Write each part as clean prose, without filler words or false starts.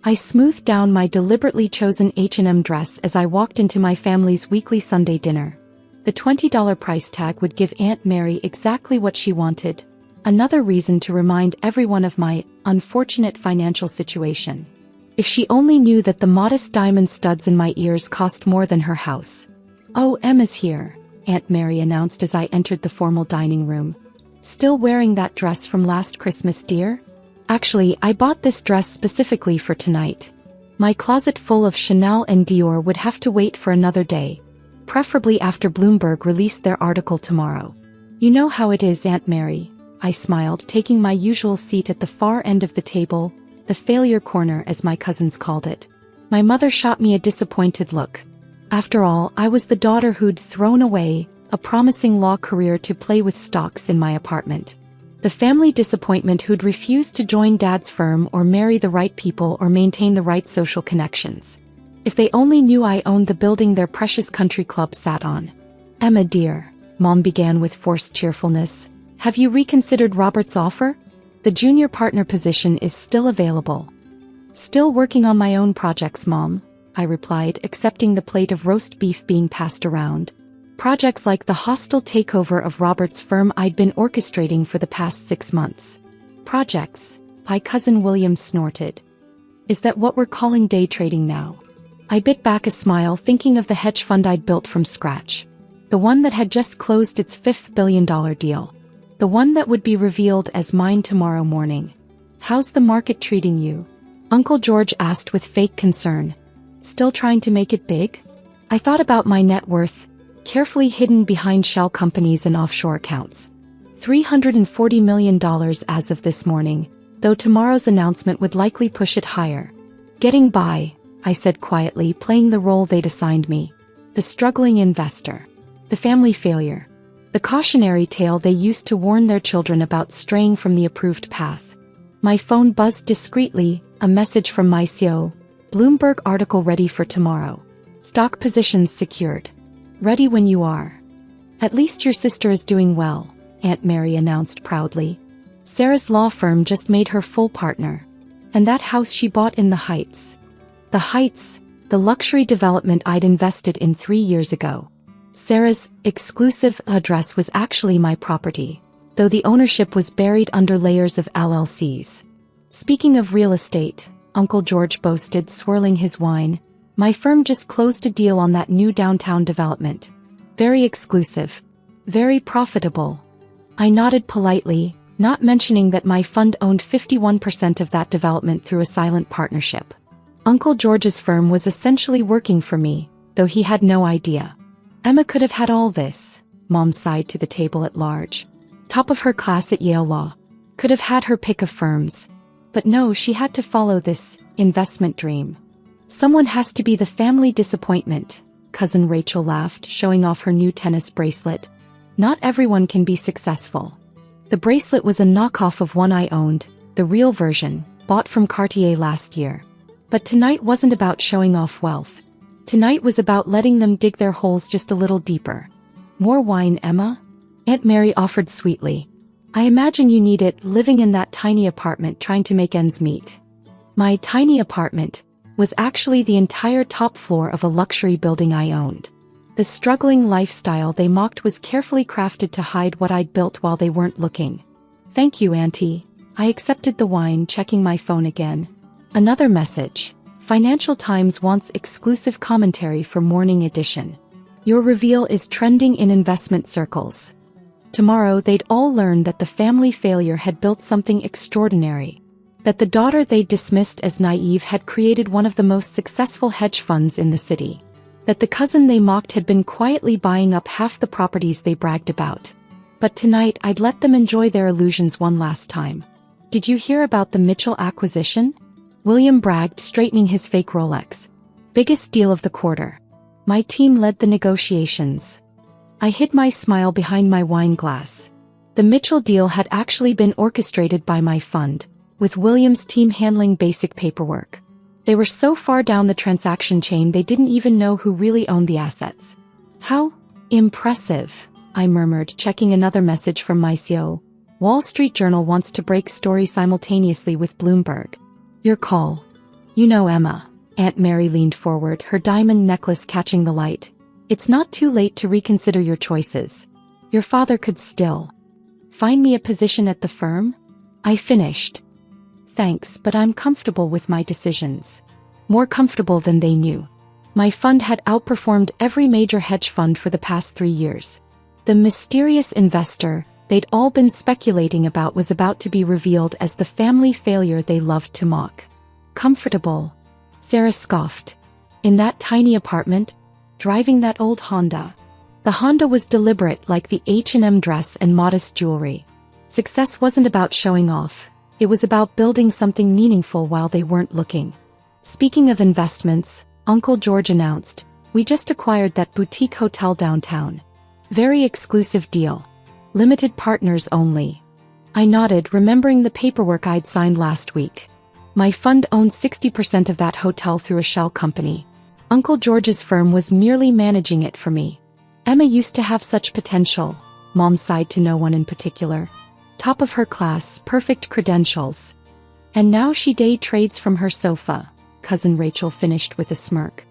I smoothed down my deliberately chosen H&M dress as I walked into my family's weekly Sunday dinner. The $20 price tag would give Aunt Mary exactly what she wanted. Another reason to remind everyone of my unfortunate financial situation. If she only knew that the modest diamond studs in my ears cost more than her house. "Oh, Emma's here," Aunt Mary announced as I entered the formal dining room. "Still wearing that dress from last Christmas, dear?" "Actually, I bought this dress specifically for tonight. My closet full of Chanel and Dior would have to wait for another day, preferably after Bloomberg released their article tomorrow." "You know how it is, Aunt Mary," I smiled, taking my usual seat at the far end of the table, the failure corner as my cousins called it. My mother shot me a disappointed look. After all, I was the daughter who'd thrown away a promising law career to play with stocks in my apartment. The family disappointment who'd refused to join Dad's firm or marry the right people or maintain the right social connections. If they only knew I owned the building their precious country club sat on. "Emma dear," Mom began with forced cheerfulness, "have you reconsidered Robert's offer? The junior partner position is still available." "Still working on my own projects, Mom," I replied, accepting the plate of roast beef being passed around. Projects like the hostile takeover of Robert's firm I'd been orchestrating for the past 6 months. "Projects?" my cousin William snorted. "Is that what we're calling day trading now?" I bit back a smile, thinking of the hedge fund I'd built from scratch. The one that had just closed its $5 billion deal. The one that would be revealed as mine tomorrow morning. "How's the market treating you?" Uncle George asked with fake concern. "Still trying to make it big?" I thought about my net worth, carefully hidden behind shell companies and offshore accounts. $340 million as of this morning, though tomorrow's announcement would likely push it higher. "Getting by," I said quietly, playing the role they'd assigned me. The struggling investor. The family failure. The cautionary tale they used to warn their children about straying from the approved path. My phone buzzed discreetly, a message from my CEO. "Bloomberg article ready for tomorrow. Stock positions secured. Ready when you are." "At least your sister is doing well," Aunt Mary announced proudly. "Sarah's law firm just made her full partner. And that house she bought in the Heights." The Heights, the luxury development I'd invested in 3 years ago. Sarah's exclusive address was actually my property, though the ownership was buried under layers of LLCs. "Speaking of real estate," Uncle George boasted, swirling his wine, "my firm just closed a deal on that new downtown development. Very exclusive. Very profitable." I nodded politely, not mentioning that my fund owned 51% of that development through a silent partnership. Uncle George's firm was essentially working for me, though he had no idea. "Emma could have had all this," Mom sighed to the table at large. "Top of her class at Yale Law. Could have had her pick of firms. But no, she had to follow this investment dream. Someone has to be the family disappointment," Cousin Rachel laughed, showing off her new tennis bracelet. "Not everyone can be successful." The bracelet was a knockoff of one I owned, the real version, bought from Cartier last year. But tonight wasn't about showing off wealth. Tonight was about letting them dig their holes just a little deeper. "More wine, Emma?" Aunt Mary offered sweetly. "I imagine you need it, living in that tiny apartment trying to make ends meet." My tiny apartment was actually the entire top floor of a luxury building I owned. The struggling lifestyle they mocked was carefully crafted to hide what I'd built while they weren't looking. "Thank you, Auntie." I accepted the wine, checking my phone again. Another message. Financial Times wants exclusive commentary for Morning Edition. Your reveal is trending in investment circles. Tomorrow they'd all learn that the family failure had built something extraordinary. That the daughter they'd dismissed as naive had created one of the most successful hedge funds in the city. That the cousin they mocked had been quietly buying up half the properties they bragged about. But tonight I'd let them enjoy their illusions one last time. "Did you hear about the Mitchell acquisition?" William bragged, straightening his fake Rolex. "Biggest deal of the quarter. My team led the negotiations." I hid my smile behind my wine glass. The Mitchell deal had actually been orchestrated by my fund, with William's team handling basic paperwork. They were so far down the transaction chain they didn't even know who really owned the assets. "How impressive," I murmured, checking another message from my CEO. "Wall Street Journal wants to break story simultaneously with Bloomberg. Your call." You know, Emma. Aunt Mary leaned forward, her diamond necklace catching the light. It's not too late to reconsider your choices. Your father could still find me a position at the firm? I finished. Thanks, but I'm comfortable with my decisions. More comfortable than they knew. My fund had outperformed every major hedge fund for the past 3 years. The mysterious investor they'd all been speculating about was about to be revealed as the family failure they loved to mock. Comfortable? Sarah scoffed. In that tiny apartment, driving that old Honda. The Honda was deliberate, like the H&M dress and modest jewelry. Success wasn't about showing off. It was about building something meaningful while they weren't looking. Speaking of investments, Uncle George announced, we just acquired that boutique hotel downtown. Very exclusive deal. Limited partners only. I nodded, remembering the paperwork I'd signed last week. My fund owned 60% of that hotel through a shell company. Uncle George's firm was merely managing it for me. Emma used to have such potential, Mom sighed to no one in particular. Top of her class, perfect credentials. And now she day trades from her sofa, Cousin Rachel finished with a smirk.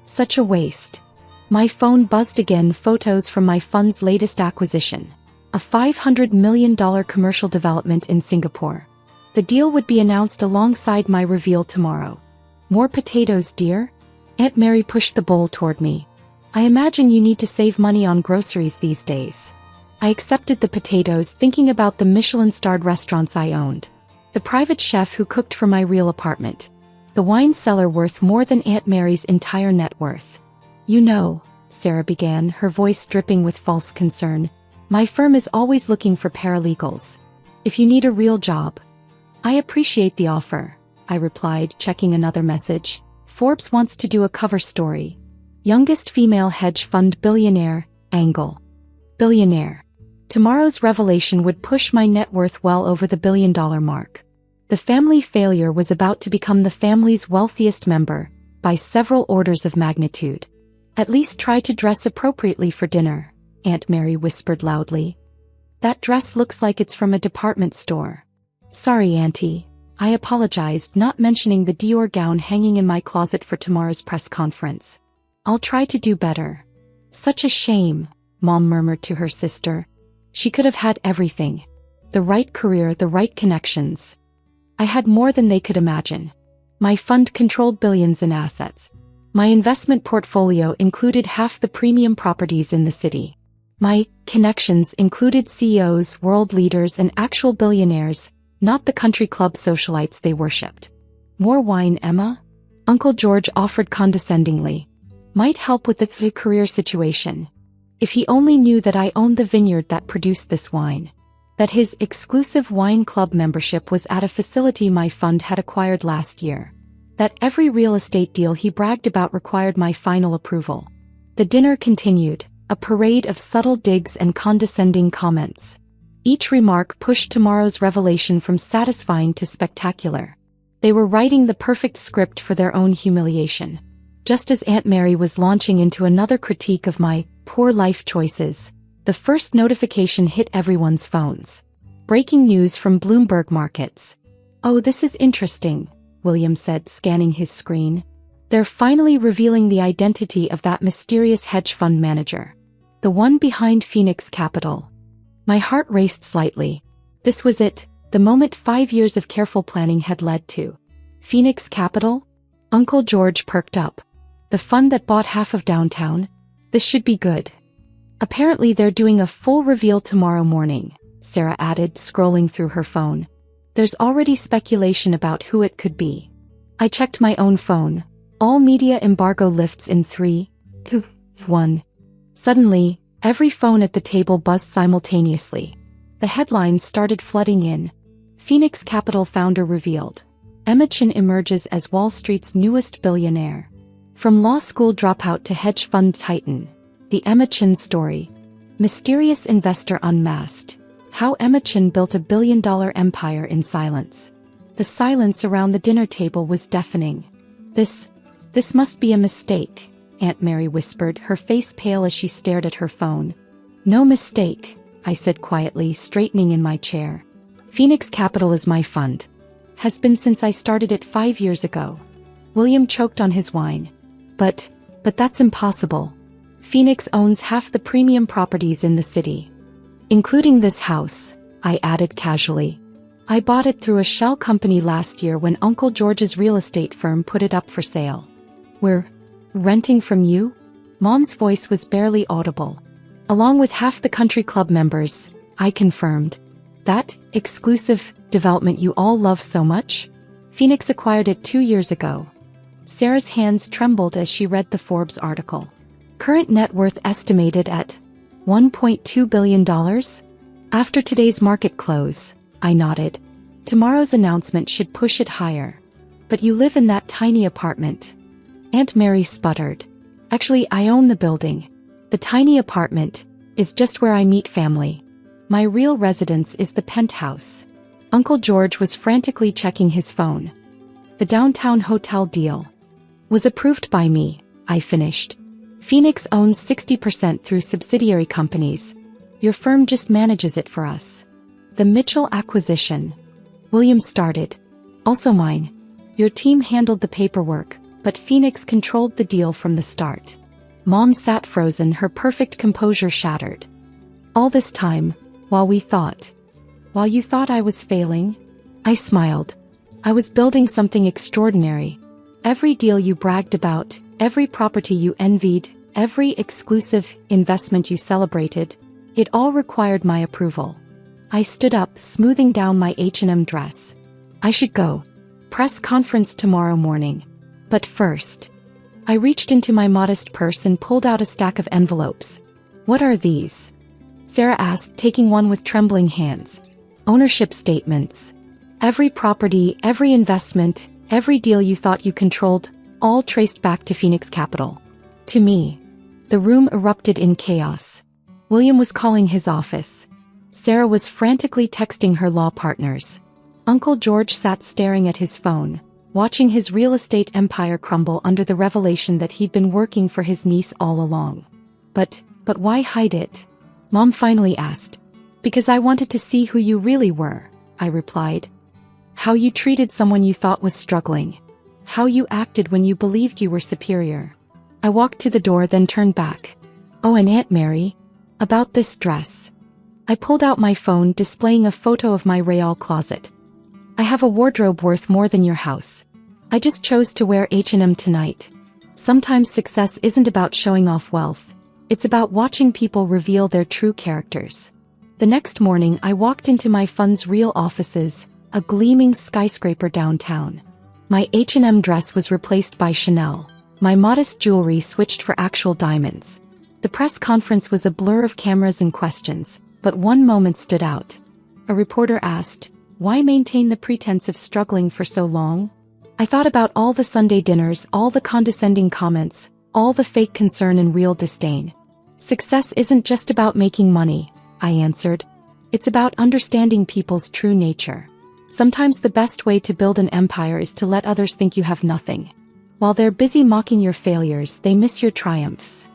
Such a waste. My phone buzzed again, photos from my fund's latest acquisition. A $500 million commercial development in Singapore. The deal would be announced alongside my reveal tomorrow. More potatoes, dear? Aunt Mary pushed the bowl toward me. I imagine you need to save money on groceries these days. I accepted the potatoes, thinking about the Michelin-starred restaurants I owned. The private chef who cooked for my real apartment. The wine cellar worth more than Aunt Mary's entire net worth. You know, Sarah began, her voice dripping with false concern, my firm is always looking for paralegals. If you need a real job. I appreciate the offer, I replied, checking another message. Forbes wants to do a cover story. Youngest female hedge fund billionaire, angle. Billionaire. Tomorrow's revelation would push my net worth well over the $1 billion mark. The family failure was about to become the family's wealthiest member, by several orders of magnitude. At least try to dress appropriately for dinner, Aunt Mary whispered loudly. That dress looks like it's from a department store. Sorry, Auntie. I apologized, not mentioning the Dior gown hanging in my closet for tomorrow's press conference. I'll try to do better. Such a shame, Mom murmured to her sister. She could have had everything. The right career, the right connections. I had more than they could imagine. My fund controlled billions in assets. My investment portfolio included half the premium properties in the city. My connections included CEOs, world leaders, and actual billionaires, not the country club socialites they worshipped. More wine, Emma? Uncle George offered condescendingly. Might help with the career situation. If he only knew that I owned the vineyard that produced this wine. That his exclusive wine club membership was at a facility my fund had acquired last year. That every real estate deal he bragged about required my final approval. The dinner continued, a parade of subtle digs and condescending comments. Each remark pushed tomorrow's revelation from satisfying to spectacular. They were writing the perfect script for their own humiliation. Just as Aunt Mary was launching into another critique of my poor life choices, the first notification hit everyone's phones. Breaking news from Bloomberg Markets. Oh, this is interesting, William said, scanning his screen. They're finally revealing the identity of that mysterious hedge fund manager. The one behind Phoenix Capital. My heart raced slightly. This was it, the moment 5 years of careful planning had led to. Phoenix Capital? Uncle George perked up. The fund that bought half of downtown? This should be good. Apparently they're doing a full reveal tomorrow morning, Sarah added, scrolling through her phone. There's already speculation about who it could be. I checked my own phone. All media embargo lifts in 3, 2, 1. Suddenly, every phone at the table buzzed simultaneously. The headlines started flooding in. Phoenix Capital founder revealed. Emma Chin emerges as Wall Street's newest billionaire. From law school dropout to hedge fund titan. The Emma Chin story. Mysterious investor unmasked. How Emma Chin built a billion-dollar empire in silence. The silence around the dinner table was deafening. This must be a mistake, Aunt Mary whispered, her face pale as she stared at her phone. No mistake, I said quietly, straightening in my chair. Phoenix Capital is my fund. Has been since I started it 5 years ago. William choked on his wine. But that's impossible. Phoenix owns half the premium properties in the city. Including this house, I added casually. I bought it through a shell company last year when Uncle George's real estate firm put it up for sale. We're renting from you? Mom's voice was barely audible. Along with half the country club members, I confirmed. That exclusive development you all love so much? Phoenix acquired it 2 years ago. Sarah's hands trembled as she read the Forbes article. Current net worth estimated at $1.2 billion? After today's market close, I nodded. Tomorrow's announcement should push it higher. But you live in that tiny apartment. Aunt Mary sputtered. Actually, I own the building. The tiny apartment is just where I meet family. My real residence is the penthouse. Uncle George was frantically checking his phone. The downtown hotel deal was approved by me, I finished. Phoenix owns 60% through subsidiary companies. Your firm just manages it for us. The Mitchell acquisition. William started. Also mine. Your team handled the paperwork, but Phoenix controlled the deal from the start. Mom sat frozen, her perfect composure shattered. All this time, while you thought I was failing? I smiled. I was building something extraordinary. Every deal you bragged about, every property you envied, every exclusive investment you celebrated, it all required my approval. I stood up, smoothing down my H&M dress. I should go. Press conference tomorrow morning. But first, I reached into my modest purse and pulled out a stack of envelopes. What are these? Sarah asked, taking one with trembling hands. Ownership statements. Every property, every investment, every deal you thought you controlled, all traced back to Phoenix Capital. To me. The room erupted in chaos. William was calling his office. Sarah was frantically texting her law partners. Uncle George sat staring at his phone, watching his real estate empire crumble under the revelation that he'd been working for his niece all along. But why hide it? Mom finally asked. Because I wanted to see who you really were, I replied. How you treated someone you thought was struggling. How you acted when you believed you were superior. I walked to the door, then turned back. Oh, and Aunt Mary? About this dress. I pulled out my phone, displaying a photo of my Real closet. I have a wardrobe worth more than your house. I just chose to wear H&M tonight. Sometimes success isn't about showing off wealth. It's about watching people reveal their true characters. The next morning I walked into my fund's real offices, a gleaming skyscraper downtown. My H&M dress was replaced by Chanel. My modest jewelry switched for actual diamonds. The press conference was a blur of cameras and questions, but one moment stood out. A reporter asked, "Why maintain the pretense of struggling for so long?" I thought about all the Sunday dinners, all the condescending comments, all the fake concern and real disdain. Success isn't just about making money, I answered. It's about understanding people's true nature. Sometimes the best way to build an empire is to let others think you have nothing. While they're busy mocking your failures, they miss your triumphs.